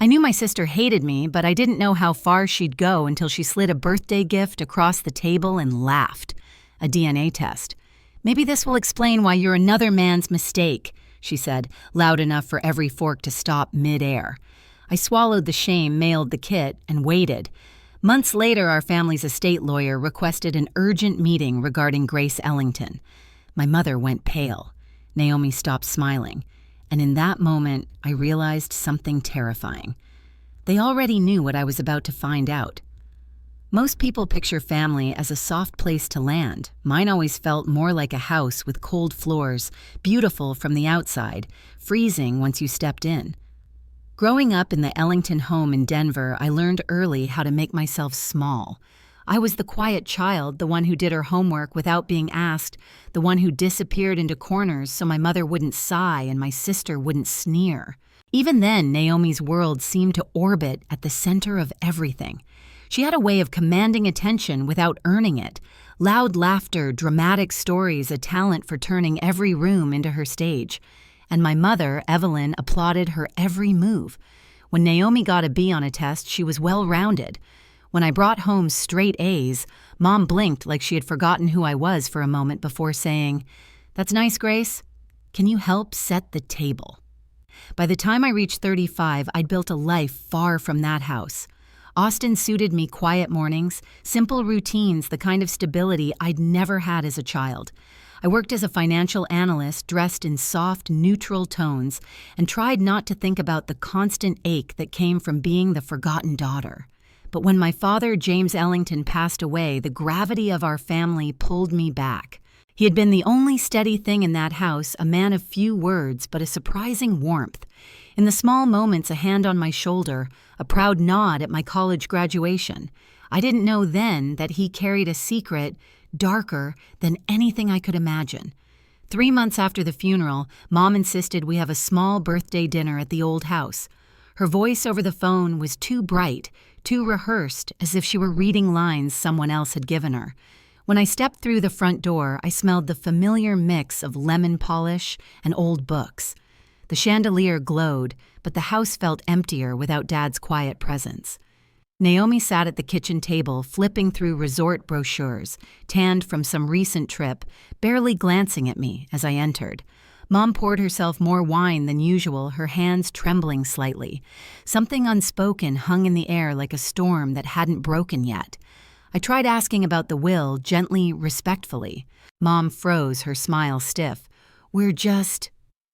I knew my sister hated me, but I didn't know how far she'd go until she slid a birthday gift across the table and laughed. A DNA test. "Maybe this will explain why you're another man's mistake," she said, loud enough for every fork to stop mid-air. I swallowed the shame, mailed the kit, and waited. Months later, our family's estate lawyer requested an urgent meeting regarding Grace Ellington. My mother went pale. Naomi stopped smiling. And in that moment, I realized something terrifying. They already knew what I was about to find out. Most people picture family as a soft place to land. Mine always felt more like a house with cold floors, beautiful from the outside, freezing once you stepped in. Growing up in the Ellington home in Denver, I learned early how to make myself small. I was the quiet child, the one who did her homework without being asked, the one who disappeared into corners so my mother wouldn't sigh and my sister wouldn't sneer. Even then, Naomi's world seemed to orbit at the center of everything. She had a way of commanding attention without earning it. Loud laughter, dramatic stories, a talent for turning every room into her stage. And my mother, Evelyn, applauded her every move. When Naomi got a B on a test, she was well-rounded. When I brought home straight A's, Mom blinked like she had forgotten who I was for a moment before saying, "That's nice, Grace. Can you help set the table?" By the time I reached 35, I'd built a life far from that house. Austin suited me: quiet mornings, simple routines, the kind of stability I'd never had as a child. I worked as a financial analyst dressed in soft, neutral tones and tried not to think about the constant ache that came from being the forgotten daughter. But when my father, James Ellington, passed away, the gravity of our family pulled me back. He had been the only steady thing in that house, a man of few words, but a surprising warmth. In the small moments, a hand on my shoulder, a proud nod at my college graduation. I didn't know then that he carried a secret darker than anything I could imagine. 3 months after the funeral, Mom insisted we have a small birthday dinner at the old house. Her voice over the phone was too bright, too rehearsed, as if she were reading lines someone else had given her. When I stepped through the front door, I smelled the familiar mix of lemon polish and old books. The chandelier glowed, but the house felt emptier without Dad's quiet presence. Naomi sat at the kitchen table, flipping through resort brochures, tanned from some recent trip, barely glancing at me as I entered. Mom poured herself more wine than usual, her hands trembling slightly. Something unspoken hung in the air like a storm that hadn't broken yet. I tried asking about the will, gently, respectfully. Mom froze, her smile stiff. "We're just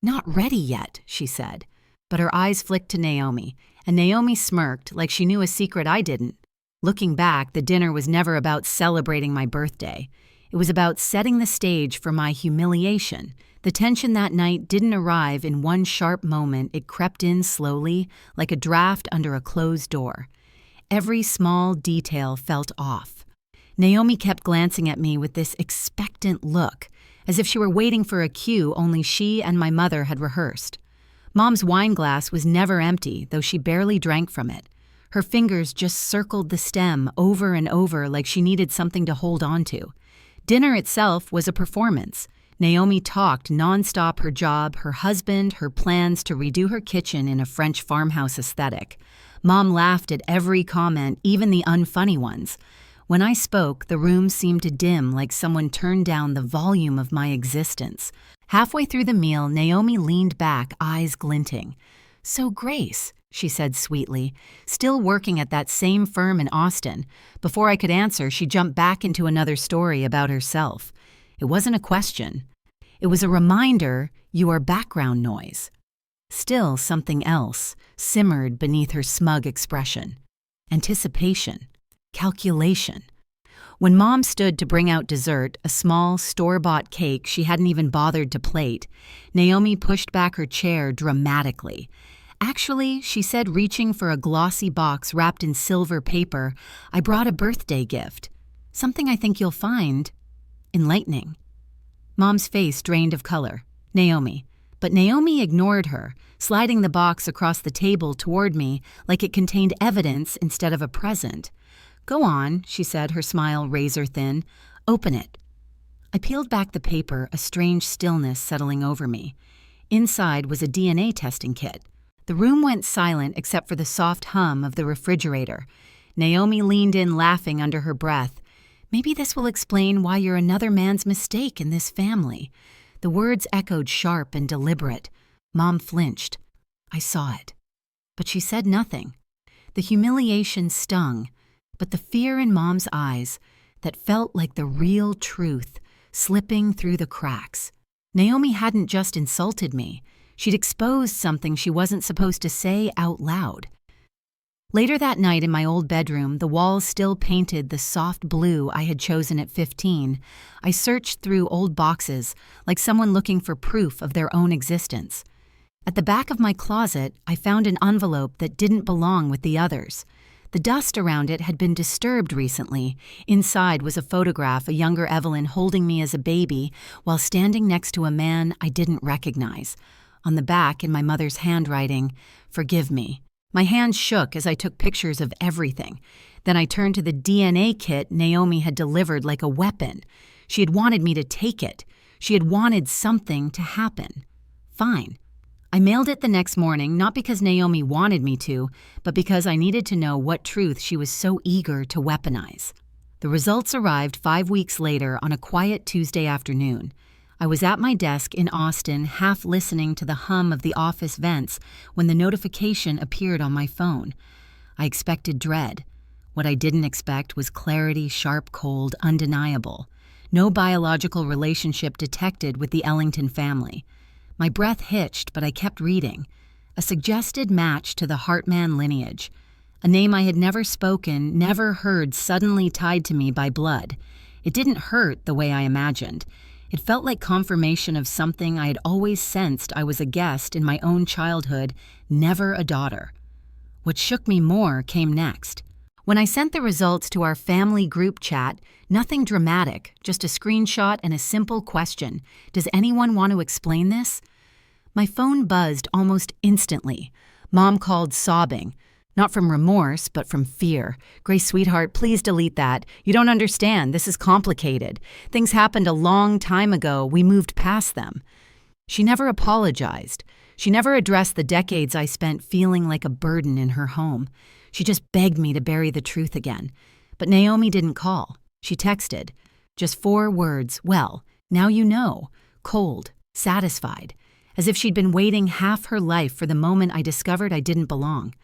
not ready yet," she said. But her eyes flicked to Naomi, and Naomi smirked like she knew a secret I didn't. Looking back, the dinner was never about celebrating my birthday. It was about setting the stage for my humiliation. The tension that night didn't arrive in one sharp moment. It crept in slowly, like a draft under a closed door. Every small detail felt off. Naomi kept glancing at me with this expectant look, as if she were waiting for a cue only she and my mother had rehearsed. Mom's wine glass was never empty, though she barely drank from it. Her fingers just circled the stem over and over like she needed something to hold on to. Dinner itself was a performance. Naomi talked nonstop: her job, her husband, her plans to redo her kitchen in a French farmhouse aesthetic. Mom laughed at every comment, even the unfunny ones. When I spoke, the room seemed to dim like someone turned down the volume of my existence. Halfway through the meal, Naomi leaned back, eyes glinting. "So, Grace," she said sweetly, still working at that same firm in Austin. Before I could answer, she jumped back into another story about herself. It wasn't a question. It was a reminder: you are background noise. Still, something else simmered beneath her smug expression. Anticipation. Calculation. When Mom stood to bring out dessert, a small, store-bought cake she hadn't even bothered to plate, Naomi pushed back her chair dramatically. "Actually," she said, reaching for a glossy box wrapped in silver paper, "I brought a birthday gift. Something I think you'll find enlightening." Mom's face drained of color. "Naomi." But Naomi ignored her, sliding the box across the table toward me like it contained evidence instead of a present. "Go on," she said, her smile razor-thin. "Open it." I peeled back the paper, a strange stillness settling over me. Inside was a DNA testing kit. The room went silent except for the soft hum of the refrigerator. Naomi leaned in, laughing under her breath. Maybe this will explain why you're another man's mistake in this family. The words echoed sharp and deliberate. Mom flinched. I saw it. But she said nothing. The humiliation stung, but the fear in Mom's eyes, that felt like the real truth, slipping through the cracks. Naomi hadn't just insulted me. She'd exposed something she wasn't supposed to say out loud. Later that night in my old bedroom, the walls still painted the soft blue I had chosen at 15. I searched through old boxes, like someone looking for proof of their own existence. At the back of my closet, I found an envelope that didn't belong with the others. The dust around it had been disturbed recently. Inside was a photograph of younger Evelyn holding me as a baby while standing next to a man I didn't recognize. On the back, in my mother's handwriting, "Forgive me." My hands shook as I took pictures of everything. Then I turned to the DNA kit Naomi had delivered like a weapon. She had wanted me to take it. She had wanted something to happen. Fine. I mailed it the next morning, not because Naomi wanted me to, but because I needed to know what truth she was so eager to weaponize. The results arrived 5 weeks later on a quiet Tuesday afternoon. I was at my desk in Austin, half listening to the hum of the office vents when the notification appeared on my phone. I expected dread. What I didn't expect was clarity, sharp, cold, undeniable. No biological relationship detected with the Ellington family. My breath hitched, but I kept reading. A suggested match to the Hartman lineage. A name I had never spoken, never heard suddenly tied to me by blood. It didn't hurt the way I imagined. It felt like confirmation of something I had always sensed I was a guest in my own childhood, never a daughter. What shook me more came next. When I sent the results to our family group chat, nothing dramatic, just a screenshot and a simple question. Does anyone want to explain this? My phone buzzed almost instantly. Mom called sobbing. Not from remorse, but from fear. "Grace, sweetheart, please delete that. You don't understand. This is complicated. Things happened a long time ago. We moved past them." She never apologized. She never addressed the decades I spent feeling like a burden in her home. She just begged me to bury the truth again. But Naomi didn't call. She texted. Just 4 words. "Well, now you know." Cold, satisfied. As if she'd been waiting half her life for the moment I discovered I didn't belong.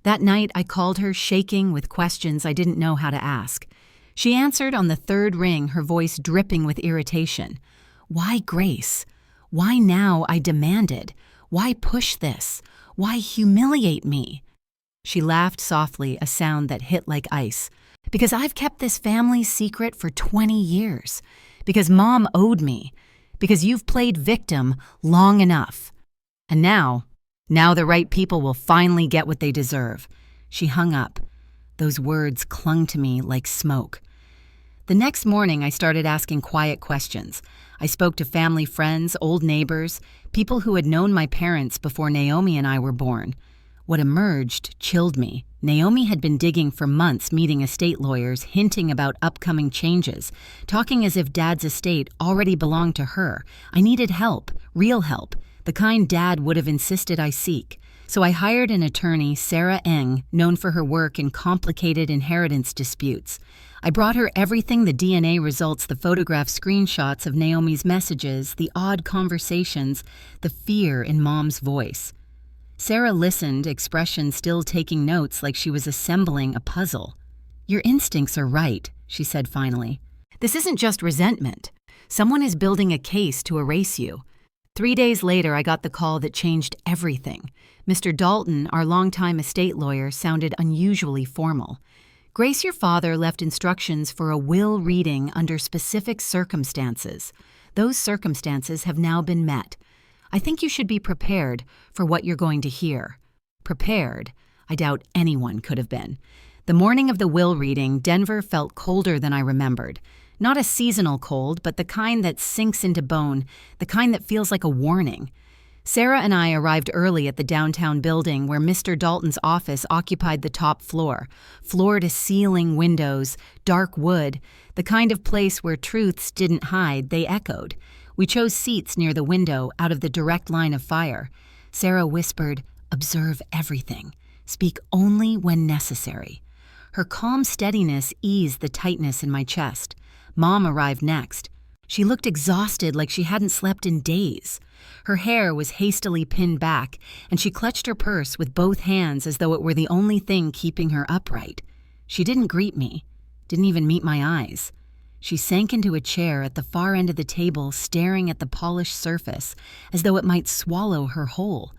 That night, I called her, shaking with questions I didn't know how to ask. She answered on the 3rd ring, her voice dripping with irritation. "Why Grace? Why now?" I demanded. "Why push this? Why humiliate me?" She laughed softly, a sound that hit like ice. "Because I've kept this family's secret for 20 years. Because Mom owed me. Because you've played victim long enough. And now the right people will finally get what they deserve." She hung up. Those words clung to me like smoke. The next morning, I started asking quiet questions. I spoke to family friends, old neighbors, people who had known my parents before Naomi and I were born. What emerged chilled me. Naomi had been digging for months, meeting estate lawyers, hinting about upcoming changes, talking as if Dad's estate already belonged to her. I needed help, real help. The kind Dad would have insisted I seek. So I hired an attorney, Sarah Eng, known for her work in complicated inheritance disputes. I brought her everything: the DNA results, the photograph screenshots of Naomi's messages, the odd conversations, the fear in Mom's voice. Sarah listened, expression still taking notes like she was assembling a puzzle. "Your instincts are right," she said finally. "This isn't just resentment. Someone is building a case to erase you." 3 days later, I got the call that changed everything. Mr. Dalton, our longtime estate lawyer, sounded unusually formal. "Grace, your father left instructions for a will reading under specific circumstances. Those circumstances have now been met. I think you should be prepared for what you're going to hear." Prepared? I doubt anyone could have been. The morning of the will reading, Denver felt colder than I remembered. Not a seasonal cold, but the kind that sinks into bone, the kind that feels like a warning. Sarah and I arrived early at the downtown building where Mr. Dalton's office occupied the top floor. Floor-to-ceiling windows, dark wood, the kind of place where truths didn't hide, they echoed. We chose seats near the window, out of the direct line of fire. Sarah whispered, observe everything, speak only when necessary. Her calm steadiness eased the tightness in my chest. Mom arrived next. She looked exhausted, like she hadn't slept in days. Her hair was hastily pinned back, and she clutched her purse with both hands as though it were the only thing keeping her upright. She didn't greet me, didn't even meet my eyes. She sank into a chair at the far end of the table, staring at the polished surface, as though it might swallow her whole.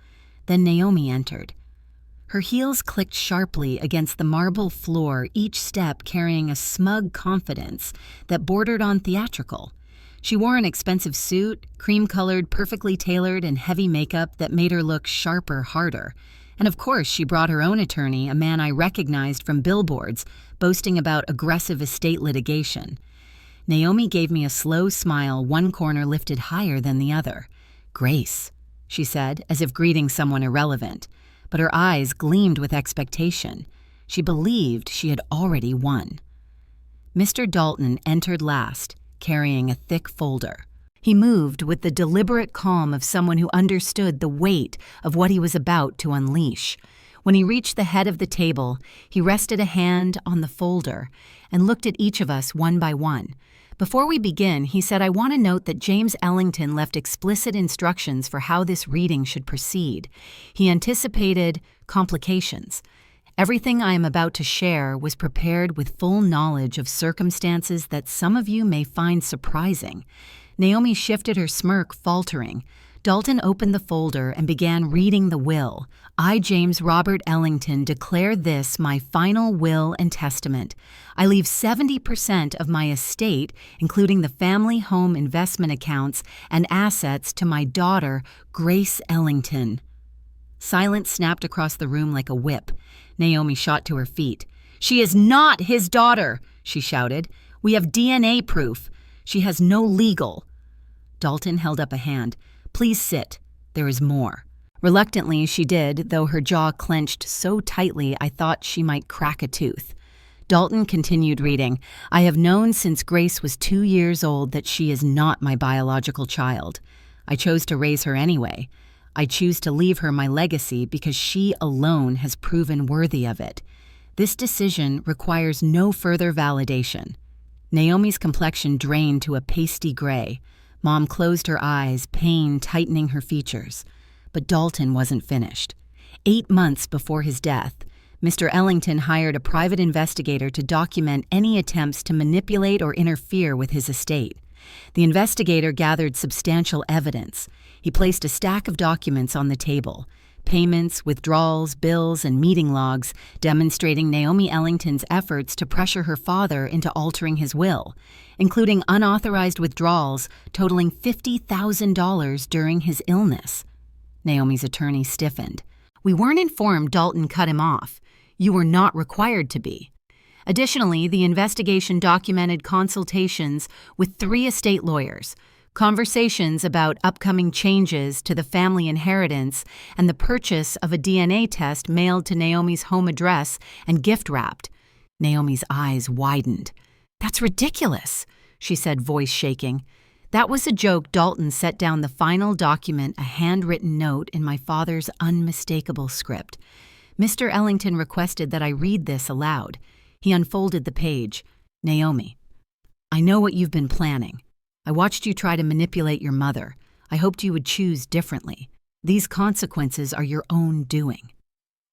Then Naomi entered. Her heels clicked sharply against the marble floor, each step carrying a smug confidence that bordered on theatrical. She wore an expensive suit, cream-colored, perfectly tailored, and heavy makeup that made her look sharper, harder. And of course, she brought her own attorney, a man I recognized from billboards, boasting about aggressive estate litigation. Naomi gave me a slow smile, one corner lifted higher than the other. "Grace," she said, as if greeting someone irrelevant. But her eyes gleamed with expectation. She believed she had already won. Mr. Dalton entered last, carrying a thick folder. He moved with the deliberate calm of someone who understood the weight of what he was about to unleash. When he reached the head of the table, he rested a hand on the folder and looked at each of us one by one. Before we begin, he said, "I want to note that James Ellington left explicit instructions for how this reading should proceed. He anticipated complications. Everything I am about to share was prepared with full knowledge of circumstances that some of you may find surprising." Naomi shifted her smirk, faltering. Dalton opened the folder and began reading the will. "I, James Robert Ellington, declare this my final will and testament. I leave 70% of my estate, including the family home investment accounts and assets, to my daughter, Grace Ellington." Silence snapped across the room like a whip. Naomi shot to her feet. "She is not his daughter," she shouted. "We have DNA proof. She has no legal—" Dalton held up a hand. "Please sit. There is more." Reluctantly, she did, though her jaw clenched so tightly I thought she might crack a tooth. Dalton continued reading. "I have known since Grace was 2 years old that she is not my biological child. I chose to raise her anyway. I choose to leave her my legacy because she alone has proven worthy of it. This decision requires no further validation." Naomi's complexion drained to a pasty gray. Mom closed her eyes, pain tightening her features. But Dalton wasn't finished. 8 months before his death, Mr. Ellington hired a private investigator to document any attempts to manipulate or interfere with his estate. The investigator gathered substantial evidence. He placed a stack of documents on the table: payments, withdrawals, bills, and meeting logs demonstrating Naomi Ellington's efforts to pressure her father into altering his will, including unauthorized withdrawals totaling $50,000 during his illness. Naomi's attorney stiffened. "We weren't informed Dalton cut him off. You were not required to be." Additionally, the investigation documented consultations with 3 estate lawyers, conversations about upcoming changes to the family inheritance, and the purchase of a DNA test mailed to Naomi's home address and gift-wrapped. Naomi's eyes widened. "That's ridiculous," she said, voice shaking. "That was a joke." Dalton set down the final document, a handwritten note in my father's unmistakable script. "Mr. Ellington requested that I read this aloud." He unfolded the page. "Naomi, I know what you've been planning. I watched you try to manipulate your mother. I hoped you would choose differently. These consequences are your own doing."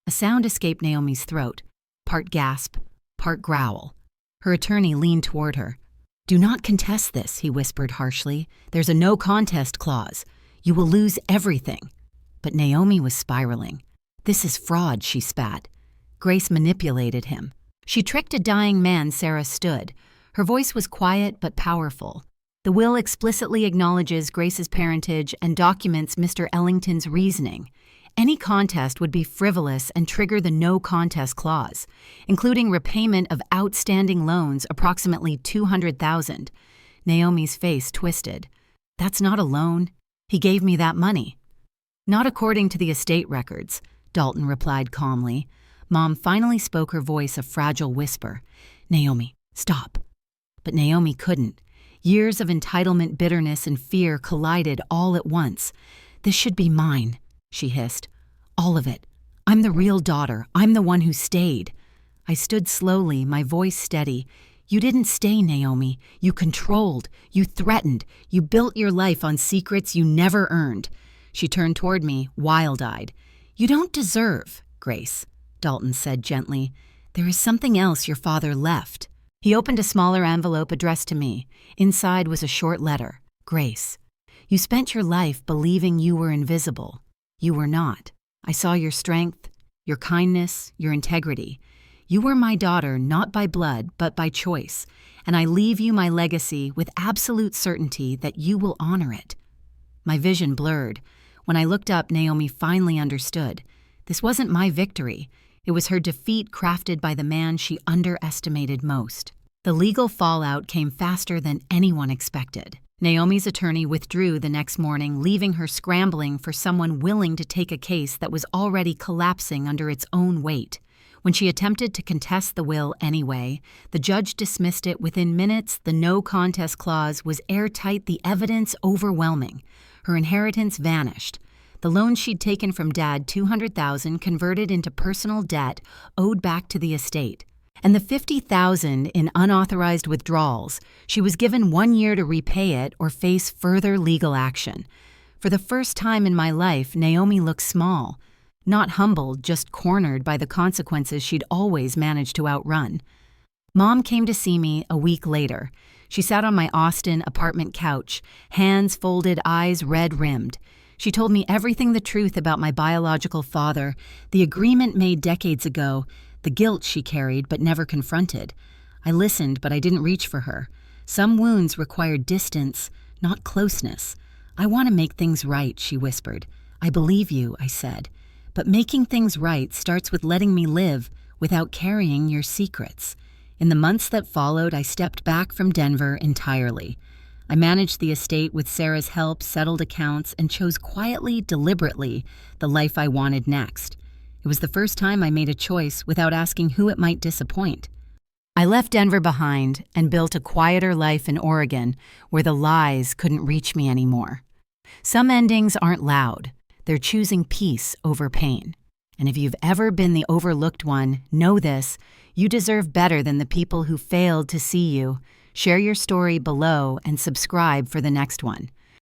A sound escaped Naomi's throat, part gasp, part growl. Her attorney leaned toward her. "Do not contest this," he whispered harshly. "There's a no contest clause. You will lose everything." But Naomi was spiraling. "This is fraud," she spat. "Grace manipulated him. She tricked a dying man." Sarah stood. Her voice was quiet but powerful. "The will explicitly acknowledges Grace's parentage and documents Mr. Ellington's reasoning. Any contest would be frivolous and trigger the no contest clause, including repayment of outstanding loans, approximately $200,000. Naomi's face twisted. "That's not a loan. He gave me that money." "Not according to the estate records," Dalton replied calmly. Mom finally spoke, her voice a fragile whisper. "Naomi, stop." But Naomi couldn't. Years of entitlement, bitterness, and fear collided all at once. "This should be mine," she hissed. "All of it. I'm the real daughter. I'm the one who stayed. I stood slowly, my voice steady. You didn't stay, Naomi. You controlled. You threatened. You built your life on secrets you never earned. She turned toward me, wild-eyed. You don't deserve, Grace, Dalton said gently. There is something else your father left. He opened a smaller envelope addressed to me. Inside was a short letter. Grace, you spent your life believing you were invisible. You were not. I saw your strength, your kindness, your integrity. You were my daughter not by blood, but by choice, and I leave you my legacy with absolute certainty that you will honor it. My vision blurred. When I looked up, Naomi finally understood. This wasn't my victory. It was her defeat crafted by the man she underestimated most. The legal fallout came faster than anyone expected. Naomi's attorney withdrew the next morning, leaving her scrambling for someone willing to take a case that was already collapsing under its own weight. When she attempted to contest the will anyway, the judge dismissed it within minutes. The no contest clause was airtight, the evidence overwhelming. Her inheritance vanished. The loan she'd taken from Dad, $200,000, converted into personal debt owed back to the estate. And the $50,000 in unauthorized withdrawals, she was given 1 year to repay it or face further legal action. For the first time in my life, Naomi looked small. Not humbled, just cornered by the consequences she'd always managed to outrun. Mom came to see me a week later. She sat on my Austin apartment couch, hands folded, eyes red-rimmed. She told me everything the truth about my biological father, the agreement made decades ago, the guilt she carried but never confronted. I listened, but I didn't reach for her. Some wounds required distance, not closeness. I want to make things right, she whispered. I believe you, I said. But making things right starts with letting me live without carrying your secrets. In the months that followed, I stepped back from Denver entirely. I managed the estate with Sarah's help, settled accounts, and chose quietly, deliberately, the life I wanted next. It was the first time I made a choice without asking who it might disappoint. I left Denver behind and built a quieter life in Oregon where the lies couldn't reach me anymore. Some endings aren't loud. They're choosing peace over pain. And if you've ever been the overlooked one, know this: you deserve better than the people who failed to see you. Share your story below and subscribe for the next one.